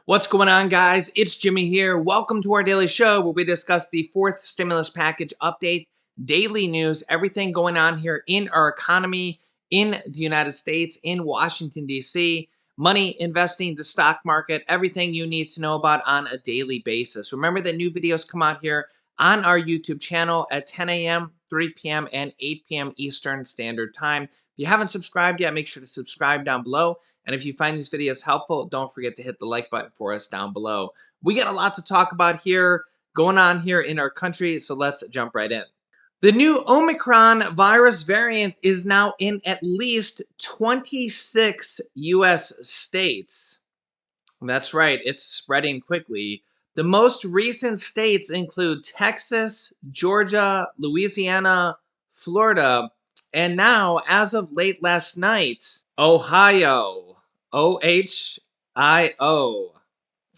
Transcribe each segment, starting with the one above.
What's going on, guys? It's Jimmy here. Welcome to our daily show where we discuss the fourth stimulus package update, daily news, everything going on here in our economy, in the United States, in Washington, D.C., money, investing, the stock market, everything you need to know about on a daily basis. Remember that new videos come out here on our YouTube channel at 10 a.m., 3 p.m., and 8 p.m. Eastern Standard Time. If you haven't subscribed yet, make sure to subscribe down below. And if you find these videos helpful, don't forget to hit the like button for us down below. We got a lot to talk about here, going on here in our country, so let's jump right in. The new Omicron virus variant is now in at least 26 U.S. states. That's right, it's spreading quickly. The most recent states include Texas, Georgia, Louisiana, Florida, and now, as of late last night, Ohio. OHIO.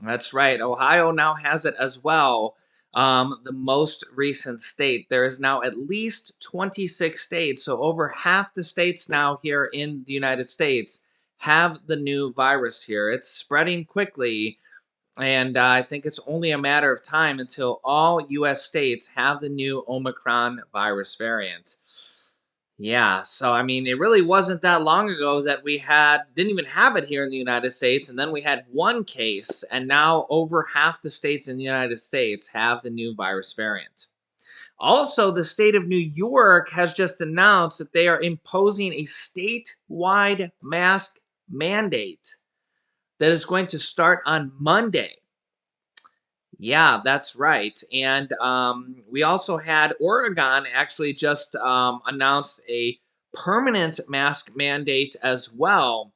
That's right. Ohio now has it as well. The most recent state. There is now at least 26 states. So over half the states now here in the United States have the new virus here. It's spreading quickly. And I think it's only a matter of time until all U.S. states have the new Omicron virus variant. Yeah, so I mean, it really wasn't that long ago that we didn't even have it here in the United States, and then we had one case, and now over half the states in the United States have the new virus variant. Also, the state of New York has just announced that they are imposing a statewide mask mandate that is going to start on Monday. Yeah, that's right. And we also had Oregon actually just announce a permanent mask mandate as well.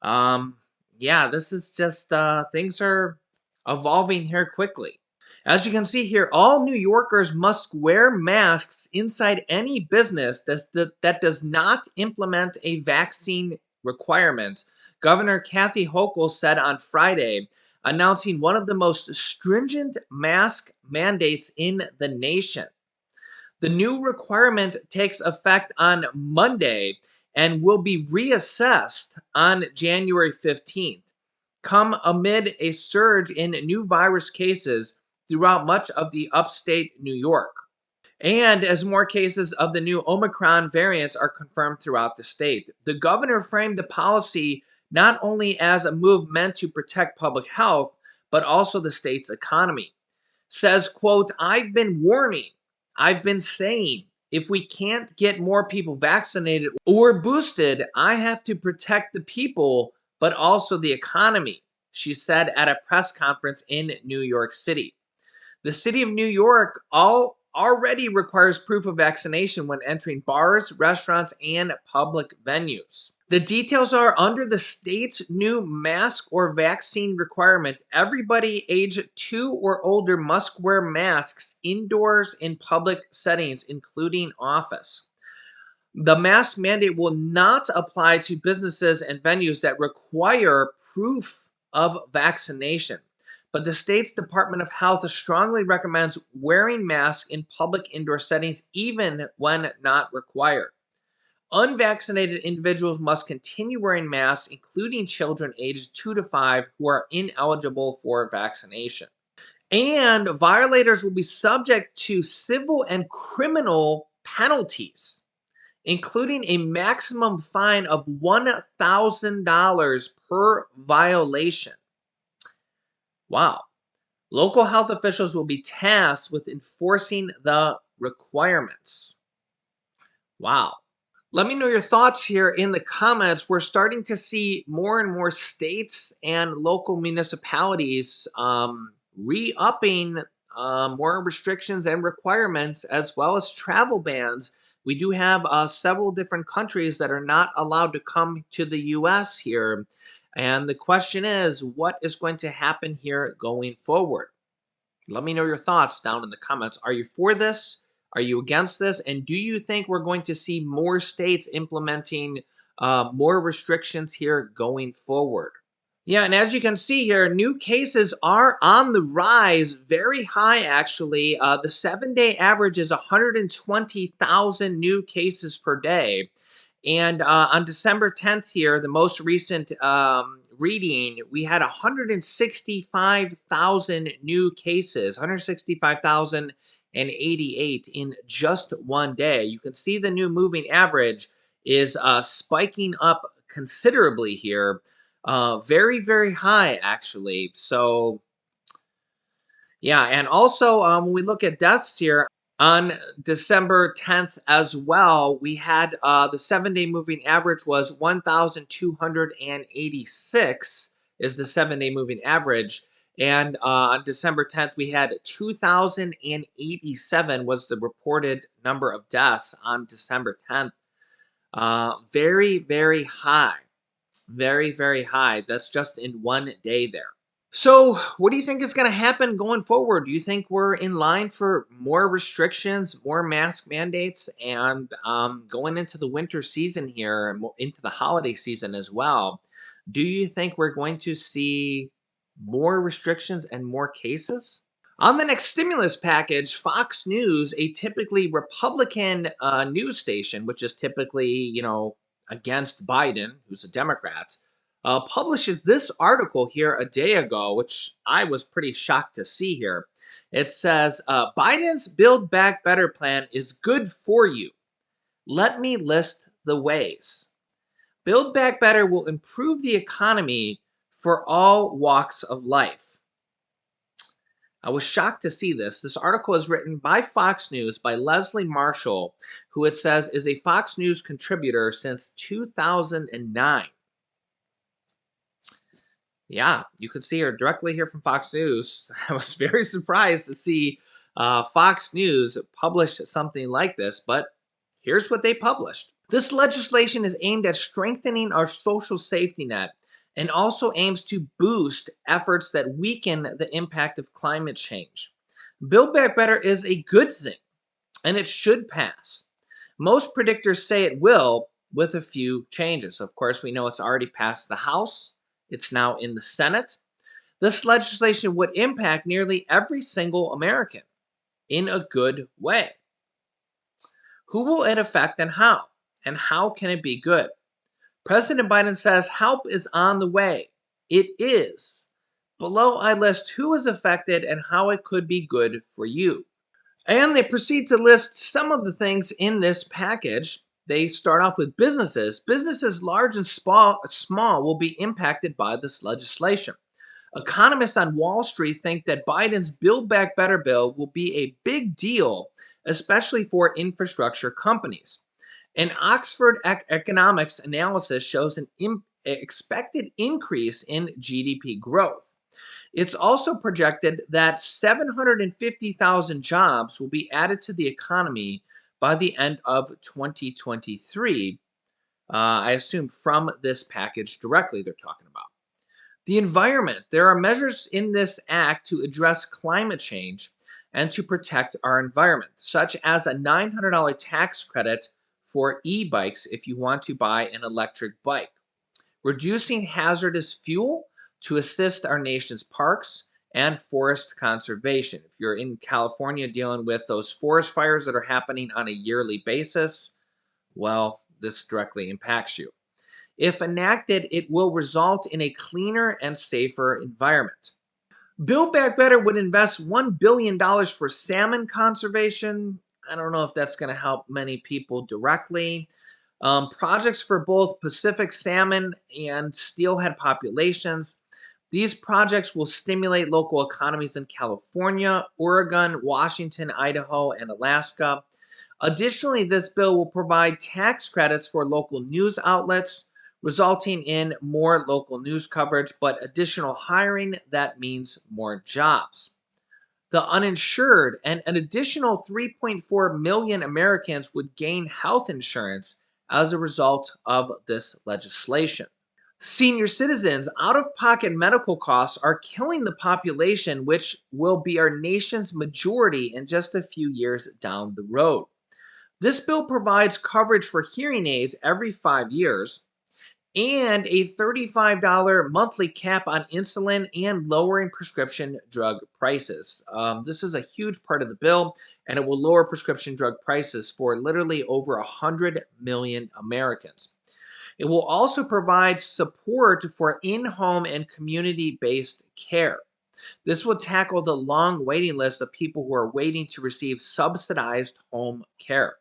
Um, yeah, this is just things are evolving here quickly. As you can see here, all New Yorkers must wear masks inside any business that does not implement a vaccine requirement, Governor Kathy Hochul said on Friday, announcing one of the most stringent mask mandates in the nation. The new requirement takes effect on Monday and will be reassessed on January 15th, come amid a surge in new virus cases throughout much of the upstate New York. And as more cases of the new Omicron variants are confirmed throughout the state, the governor framed the policy not only as a move meant to protect public health, but also the state's economy. Says, quote, I've been warning, I've been saying, if we can't get more people vaccinated or boosted, I have to protect the people, but also the economy, she said at a press conference in New York City. The city of New York already requires proof of vaccination when entering bars, restaurants, and public venues. The details are under the state's new mask or vaccine requirement. Everybody age 2 or older must wear masks indoors in public settings, including office. The mask mandate will not apply to businesses and venues that require proof of vaccination. But the state's Department of Health strongly recommends wearing masks in public indoor settings even when not required. Unvaccinated individuals must continue wearing masks, including children aged 2 to 5 who are ineligible for vaccination. And violators will be subject to civil and criminal penalties, including a maximum fine of $1,000 per violation. Wow. Local health officials will be tasked with enforcing the requirements. Wow. Let me know your thoughts here in the comments. We're starting to see more and more states and local municipalities re-upping more restrictions and requirements, as well as travel bans. We do have several different countries that are not allowed to come to the U.S. here. And the question is, what is going to happen here going forward? Let me know your thoughts down in the comments. Are you for this? Are you against this? And do you think we're going to see more states implementing more restrictions here going forward? Yeah, and as you can see here, new cases are on the rise, very high actually. The 7-day average is 120,000 new cases per day. And on December 10th here, the most recent reading, we had 165,000 new cases, 165,088 in just one day. You can see the new moving average is spiking up considerably here. Very, very high, actually. So, yeah, and also when we look at deaths here on December 10th as well, we had the 7 day moving average was 1,286 is the 7 day moving average. And on December 10th, we had 2,087 was the reported number of deaths on December 10th. Very, very high. Very, very high. That's just in one day there. So, what do you think is going to happen going forward? Do you think we're in line for more restrictions, more mask mandates, and going into the winter season here, and into the holiday season as well? Do you think we're going to see more restrictions and more cases? On the next stimulus package, Fox News, a typically Republican news station, which is typically, against Biden, who's a Democrat, publishes this article here a day ago, which I was pretty shocked to see here. It says, Biden's Build Back Better plan is good for you. Let me list the ways. Build Back Better will improve the economy for all walks of life. I was shocked to see this. This article is written by Fox News by Leslie Marshall, who it says is a Fox News contributor since 2009. Yeah, you could see her directly here from Fox News. I was very surprised to see Fox News publish something like this, but here's what they published. This legislation is aimed at strengthening our social safety net and also aims to boost efforts that weaken the impact of climate change. Build Back Better is a good thing, and it should pass. Most predictors say it will, with a few changes. Of course, we know it's already passed the House. It's now in the Senate. This legislation would impact nearly every single American in a good way. Who will it affect and how? And how can it be good? President Biden says help is on the way. It is. Below, I list who is affected and how it could be good for you. And they proceed to list some of the things in this package. They start off with businesses. Businesses large and small will be impacted by this legislation. Economists on Wall Street think that Biden's Build Back Better bill will be a big deal, especially for infrastructure companies. An Oxford economics analysis shows an expected increase in GDP growth. It's also projected that 750,000 jobs will be added to the economy by the end of 2023. I assume from this package directly they're talking about. The environment. There are measures in this act to address climate change and to protect our environment, such as a $900 tax credit for e-bikes if you want to buy an electric bike, reducing hazardous fuel to assist our nation's parks and forest conservation. If you're in California dealing with those forest fires that are happening on a yearly basis, well, this directly impacts you. If enacted, it will result in a cleaner and safer environment. Build Back Better would invest $1 billion for salmon conservation. I don't know if that's going to help many people directly. Projects for both Pacific salmon and steelhead populations. These projects will stimulate local economies in California, Oregon, Washington, Idaho, and Alaska. Additionally, this bill will provide tax credits for local news outlets, resulting in more local news coverage, but additional hiring, that means more jobs. The uninsured and an additional 3.4 million Americans would gain health insurance as a result of this legislation. Senior citizens' out of pocket medical costs are killing the population, which will be our nation's majority in just a few years down the road. This bill provides coverage for hearing aids every 5 years and a $35 monthly cap on insulin and lowering prescription drug prices. This is a huge part of the bill, and it will lower prescription drug prices for literally over 100 million Americans. It will also provide support for in home and community based care. This will tackle the long waiting list of people who are waiting to receive subsidized home care.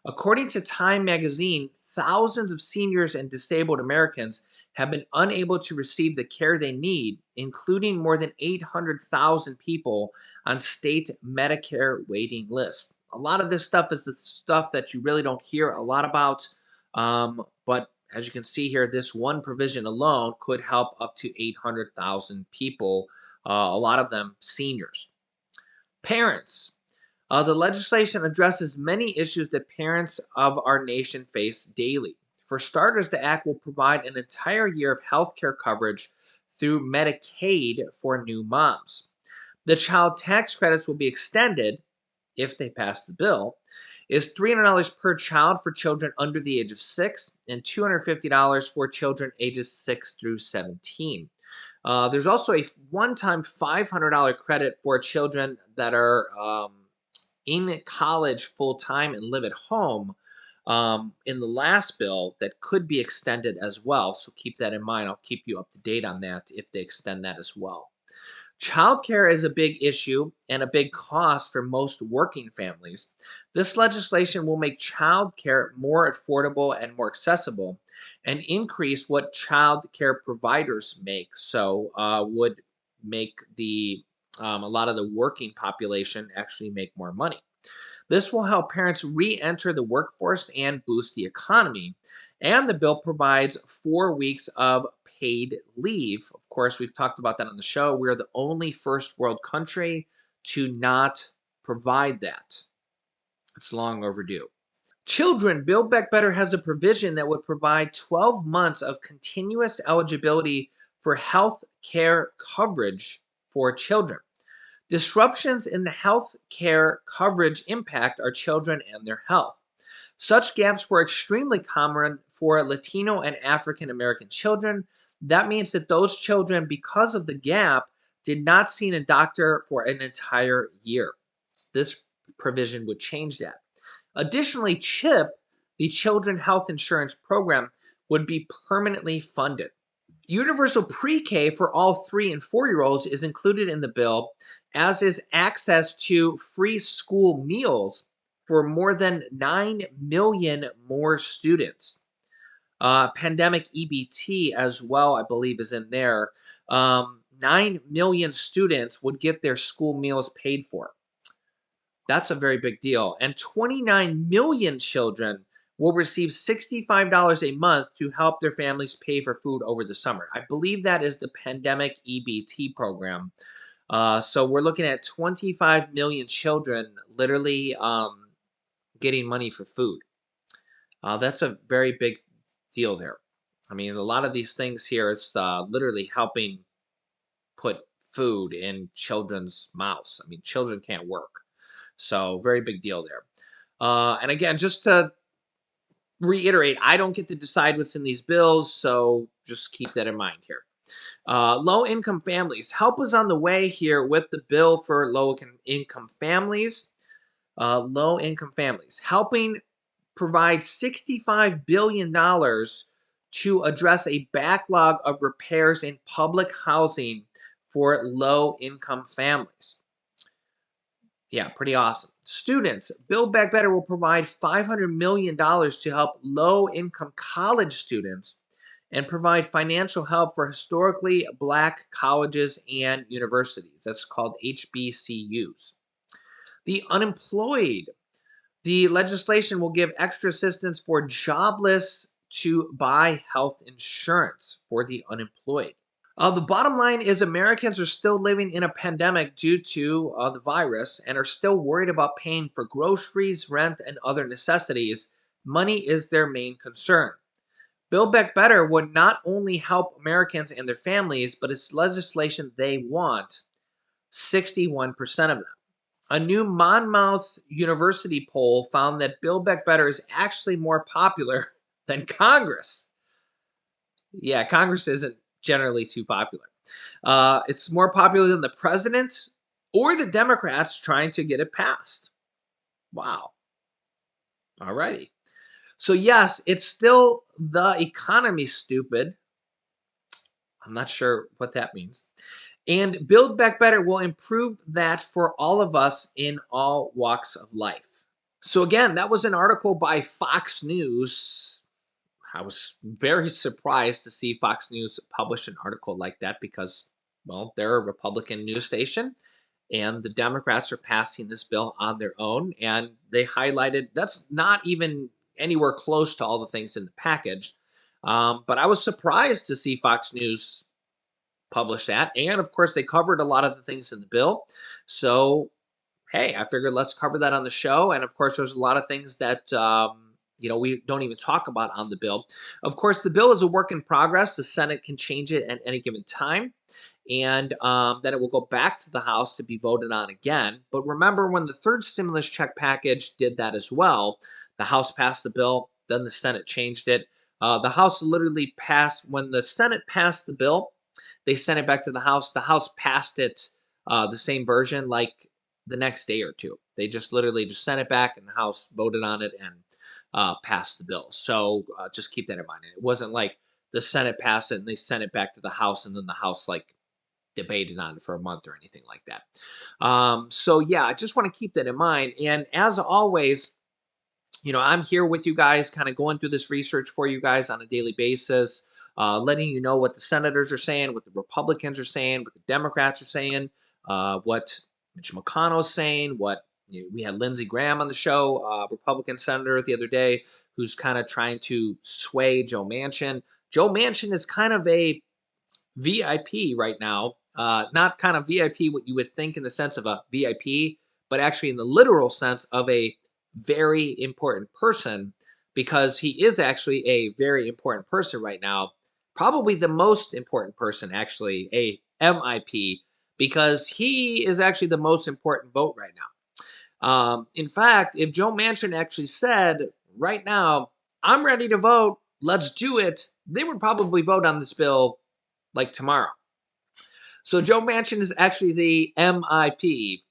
According to Time magazine, thousands of seniors and disabled Americans have been unable to receive the care they need, including more than 800,000 people on state Medicare waiting lists. A lot of this stuff is the stuff that you really don't hear a lot about. But as you can see here, this one provision alone could help up to 800,000 people, a lot of them seniors. Parents. The legislation addresses many issues that parents of our nation face daily. For starters, the act will provide an entire year of health care coverage through Medicaid for new moms. The child tax credits will be extended, if they pass the bill, is $300 per child for children under the age of 6 and $250 for children ages 6 through 17. There's also a one-time $500 credit for children that are in college full time and live at home, in the last bill that could be extended as well. So keep that in mind. I'll keep you up to date on that if they extend that as well. Childcare is a big issue and a big cost for most working families. This legislation will make childcare more affordable and more accessible and increase what childcare providers make. So, would make a lot of the working population actually make more money. This will help parents re enter the workforce and boost the economy. And the bill provides 4 weeks of paid leave. Of course, we've talked about that on the show. We're the only first world country to not provide that. It's long overdue. Children, Build Back Better has a provision that would provide 12 months of continuous eligibility for health care coverage for children. Disruptions in the health care coverage impact our children and their health. Such gaps were extremely common for Latino and African American children. That means that those children, because of the gap, did not see a doctor for an entire year. This provision would change that. Additionally, CHIP, the Children Health Insurance Program, would be permanently funded. Universal pre-K for all 3 and 4-year-olds is included in the bill, as is access to free school meals for more than 9 million more students. Pandemic EBT as well, I believe, is in there. 9 million students would get their school meals paid for. That's a very big deal. And 29 million children will receive $65 a month to help their families pay for food over the summer. I believe that is the pandemic EBT program. So we're looking at 25 million children literally getting money for food. That's a very big deal there. I mean, a lot of these things here is literally helping put food in children's mouths. I mean, children can't work. So, very big deal there. And again, just to reiterate, I don't get to decide what's in these bills, so just keep that in mind here. Low income families. Help is on the way here with the bill for income families. Low income families. Helping provide $65 billion to address a backlog of repairs in public housing for low income families. Yeah, pretty awesome. Students, Build Back Better will provide $500 million to help low income college students and provide financial help for historically black colleges and universities. That's called HBCUs. The unemployed, the legislation will give extra assistance for jobless to buy health insurance for the unemployed. The bottom line is Americans are still living in a pandemic due to the virus and are still worried about paying for groceries, rent, and other necessities. Money is their main concern. Build Back Better would not only help Americans and their families, but it's legislation they want. 61% of them. A new Monmouth University poll found that Build Back Better is actually more popular than Congress. Yeah, Congress isn't generally too popular. It's more popular than the president or the Democrats trying to get it passed. Wow. Alrighty. So yes, it's still the economy, stupid. I'm not sure what that means. And Build Back Better will improve that for all of us in all walks of life. So again, that was an article by Fox News. I was very surprised to see Fox News publish an article like that because, well, they're a Republican news station and the Democrats are passing this bill on their own. And they highlighted that's not even anywhere close to all the things in the package. But I was surprised to see Fox News publish that. And of course, they covered a lot of the things in the bill. So hey, I figured let's cover that on the show. And of course, there's a lot of things that we don't even talk about on the bill. Of course, the bill is a work in progress. The Senate can change it at any given time, and then it will go back to the House to be voted on again. But remember, when the third stimulus check package did that as well, the House passed the bill, then the Senate changed it. The House literally passed when the Senate passed the bill. They sent it back to the House. The House passed it the same version like the next day or two. They just literally just sent it back, and the House voted on it and passed the bill. So just keep that in mind. It wasn't like the Senate passed it and they sent it back to the House, and then the House like debated on it for a month or anything like that. So yeah, I just want to keep that in mind. And as always, I'm here with you guys, kind of going through this research for you guys on a daily basis, letting you know what the senators are saying, what the Republicans are saying, what the Democrats are saying, what Mitch McConnell's saying, what we had Lindsey Graham on the show, Republican senator the other day, who's kind of trying to sway Joe Manchin. Joe Manchin is kind of a VIP right now. Not kind of VIP what you would think in the sense of a VIP, but actually in the literal sense of a very important person because he is actually a very important person right now. Probably the most important person, actually, a MIP, because he is actually the most important vote right now. In fact, if Joe Manchin actually said right now, I'm ready to vote, let's do it, they would probably vote on this bill like tomorrow. So Joe Manchin is actually the MIP.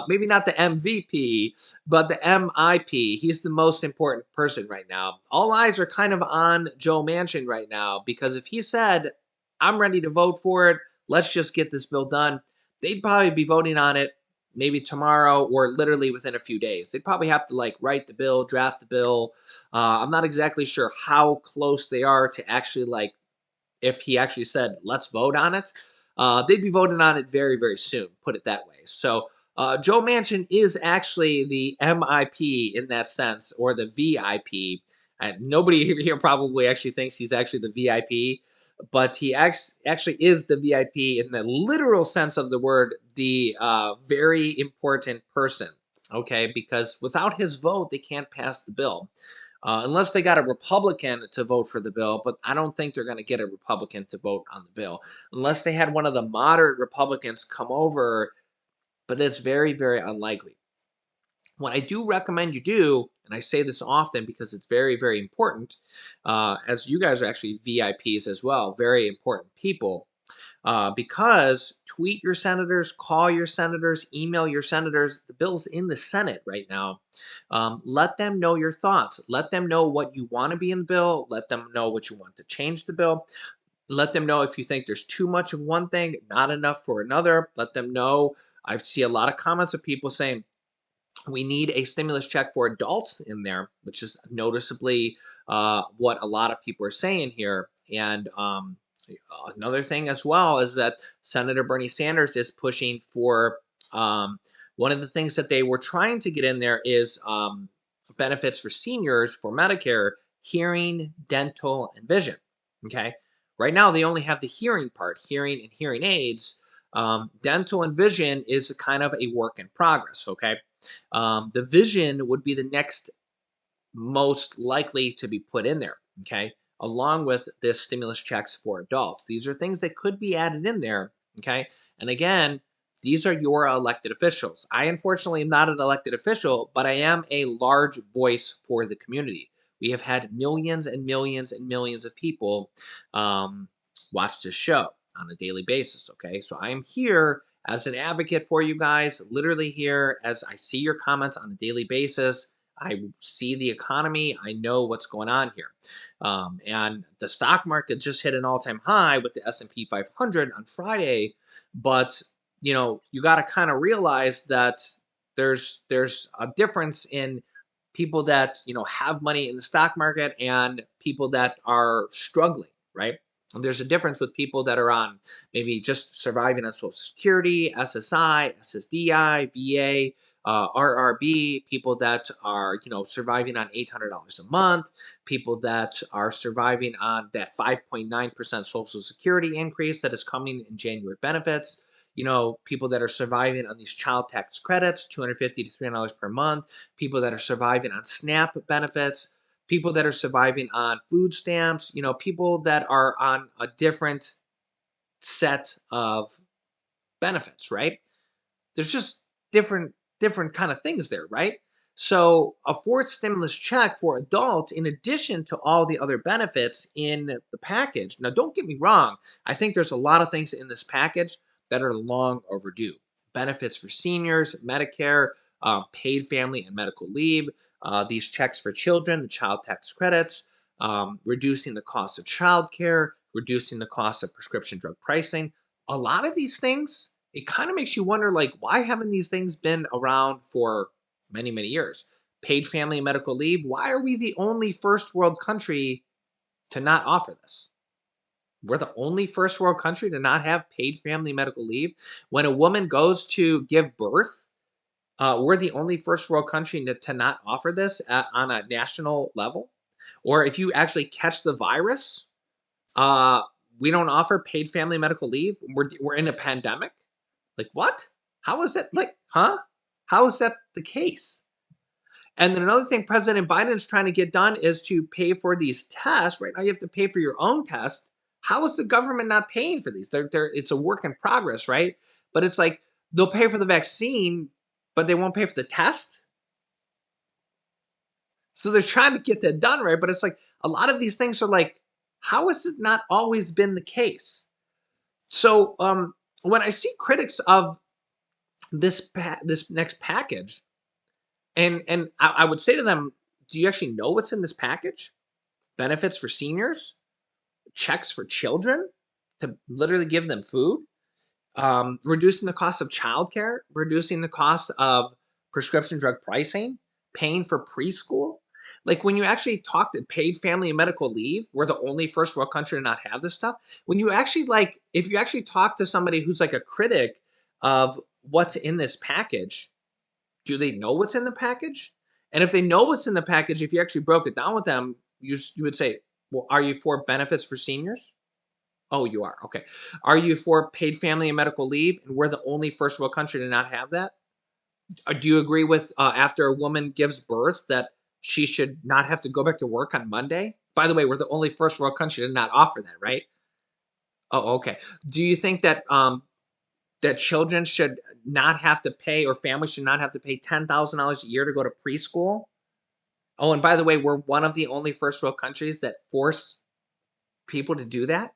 Maybe not the MVP, but the MIP. He's the most important person right now. All eyes are kind of on Joe Manchin right now because if he said, I'm ready to vote for it, let's just get this bill done, they'd probably be voting on it maybe tomorrow or literally within a few days. They'd probably have to like write the bill, draft the bill. I'm not exactly sure how close they are to actually like if he actually said, let's vote on it, they'd be voting on it very, very soon, put it that way. So Joe Manchin is actually the MIP in that sense, or the VIP. And nobody here probably actually thinks he's actually the VIP, but he actually is the VIP in the literal sense of the word, the very important person. Okay, because without his vote, they can't pass the bill unless they got a Republican to vote for the bill, but I don't think they're going to get a Republican to vote on the bill unless they had one of the moderate Republicans come over, but that's very, very unlikely. What I do recommend you do, and I say this often because it's very, very important, as you guys are actually VIPs as well, very important people, because tweet your senators, call your senators, email your senators. The bill's in the Senate right now. Let them know your thoughts. Let them know what you want to be in the bill. Let them know what you want to change the bill. Let them know if you think there's too much of one thing, not enough for another. Let them know. I see a lot of comments of people saying, we need a stimulus check for adults in there, which is noticeably what a lot of people are saying here. And another thing as well is that Senator Bernie Sanders is pushing for one of the things that they were trying to get in there is benefits for seniors for Medicare, hearing, dental, and vision. Okay. Right now, they only have the hearing part, hearing and hearing aids. Dental and vision is kind of a work in progress. Okay. The vision would be the next most likely to be put in there, okay, along with this stimulus checks for adults. These are things that could be added in there, okay? And again, these are your elected officials. I unfortunately am not an elected official, but I am a large voice for the community. We have had millions and millions and millions of people watch this show on a daily basis, okay? So I am here as an advocate for you guys, literally here as I see your comments on a daily basis. I see the economy. I know what's going on here. And the stock market just hit an all-time high with the S&P 500 on Friday. But you got to kind of realize that there's a difference in people that have money in the stock market and people that are struggling, right? And there's a difference with people that are on maybe just surviving on Social Security, SSI, SSDI, VA, RRB, people that are surviving on $800 a month, people that are surviving on that 5.9% Social Security increase that is coming in January benefits. People that are surviving on these child tax credits, $250 to $300 per month, people that are surviving on SNAP benefits, people that are surviving on food stamps, people that are on a different set of benefits, right? There's just different kind of things there, right? So a fourth stimulus check for adults, in addition to all the other benefits in the package. Now, don't get me wrong. I think there's a lot of things in this package that are long overdue. Benefits for seniors, Medicare, paid family and medical leave, these checks for children, the child tax credits, reducing the cost of childcare, reducing the cost of prescription drug pricing. A lot of these things, it kind of makes you wonder, like, why haven't these things been around for many, many years? Paid family and medical leave. Why are we the only first world country to not offer this? We're the only first world country to not have paid family medical leave. When a woman goes to give birth, we're the only first world country to not offer this on a national level. Or if you actually catch the virus, uh, we don't offer paid family medical leave. We're in a pandemic. Like, what? How is that? Like, huh? How is that the case? And then another thing President Biden is trying to get done is to pay for these tests. Right now, you have to pay for your own test. How is the government not paying for these? It's a work in progress, right? But it's like they'll pay for the vaccine, but they won't pay for the test. So they're trying to get that done, right? But it's like a lot of these things are like, how has it not always been the case? So when I see critics of this next package, and I would say to them, do you actually know what's in this package? Benefits for seniors, checks for children to literally give them food, reducing the cost of childcare, reducing the cost of prescription drug pricing, paying for preschool. Like when you actually talk to paid family and medical leave, we're the only first world country to not have this stuff. When you actually if you actually talk to somebody who's like a critic of what's in this package, do they know what's in the package? And if they know what's in the package, if you actually broke it down with them, you would say, well, are you for benefits for seniors? Oh, you are. Okay. Are you for paid family and medical leave? And we're the only first world country to not have that. Do you agree with after a woman gives birth that she should not have to go back to work on Monday? By the way, we're the only first world country to not offer that, right? Oh, okay. Do you think that that children should not have to pay, or families should not have to pay $10,000 a year to go to preschool? Oh, and by the way, we're one of the only first world countries that force people to do that.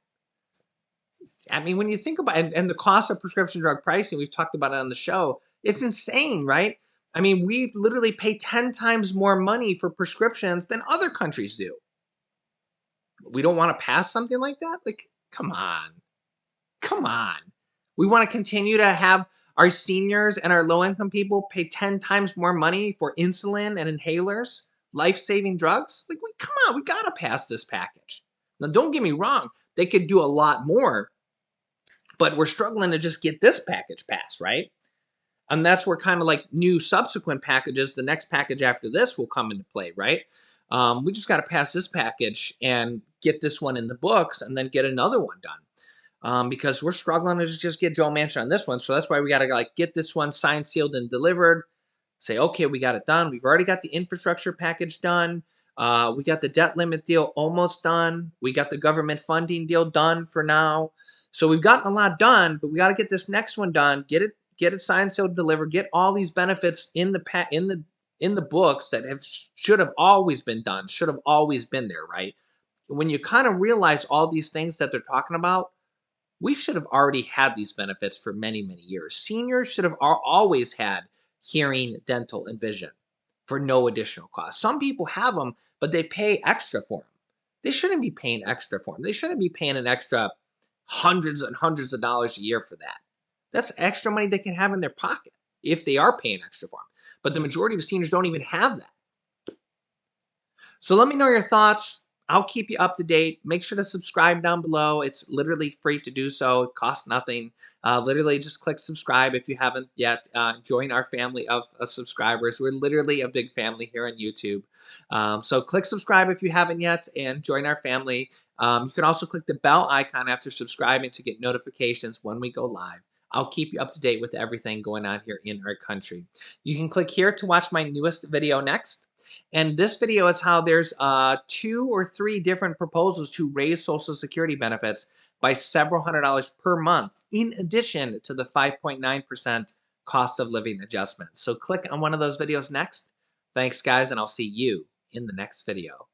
I mean, when you think about it, and the cost of prescription drug pricing, we've talked about it on the show, it's insane, right? I mean, we literally pay 10 times more money for prescriptions than other countries do. We don't want to pass something like that? Like, come on. Come on. We want to continue to have our seniors and our low income people pay 10 times more money for insulin and inhalers, life saving drugs? Like, come on, we got to pass this package. Now, don't get me wrong, they could do a lot more, but we're struggling to just get this package passed, right? And that's where kind of like new subsequent packages, the next package after this will come into play, right? We just got to pass this package and get this one in the books and then get another one done. Because we're struggling to just get Joe Manchin on this one. So that's why we got to like get this one signed, sealed, and delivered. Say, okay, we got it done. We've already got the infrastructure package done. We got the debt limit deal almost done. We got the government funding deal done for now. So we've gotten a lot done, but we got to get this next one done. Get it signed, sealed, delivered. Get all these benefits in the books that should have always been done. Should have always been there, right? When you kind of realize all these things that they're talking about, we should have already had these benefits for many, many years. Seniors should have always had hearing, dental, and vision. for no additional cost. Some people have them, but they pay extra for them. They shouldn't be paying extra for them. They shouldn't be paying an extra hundreds and hundreds of dollars a year for that. That's extra money they can have in their pocket if they are paying extra for them. But the majority of seniors don't even have that. So let me know your thoughts. I'll keep you up to date. Make sure to subscribe down below. It's literally free to do so. It costs nothing. Literally just click subscribe if you haven't yet. Join our family of subscribers. We're literally a big family here on YouTube. So click subscribe if you haven't yet and join our family. You can also click the bell icon after subscribing to get notifications when we go live. I'll keep you up to date with everything going on here in our country. You can click here to watch my newest video next. And this video is how there's 2 or 3 different proposals to raise Social Security benefits by several $100s per month, in addition to the 5.9% cost of living adjustment. So click on one of those videos next. Thanks, guys, and I'll see you in the next video.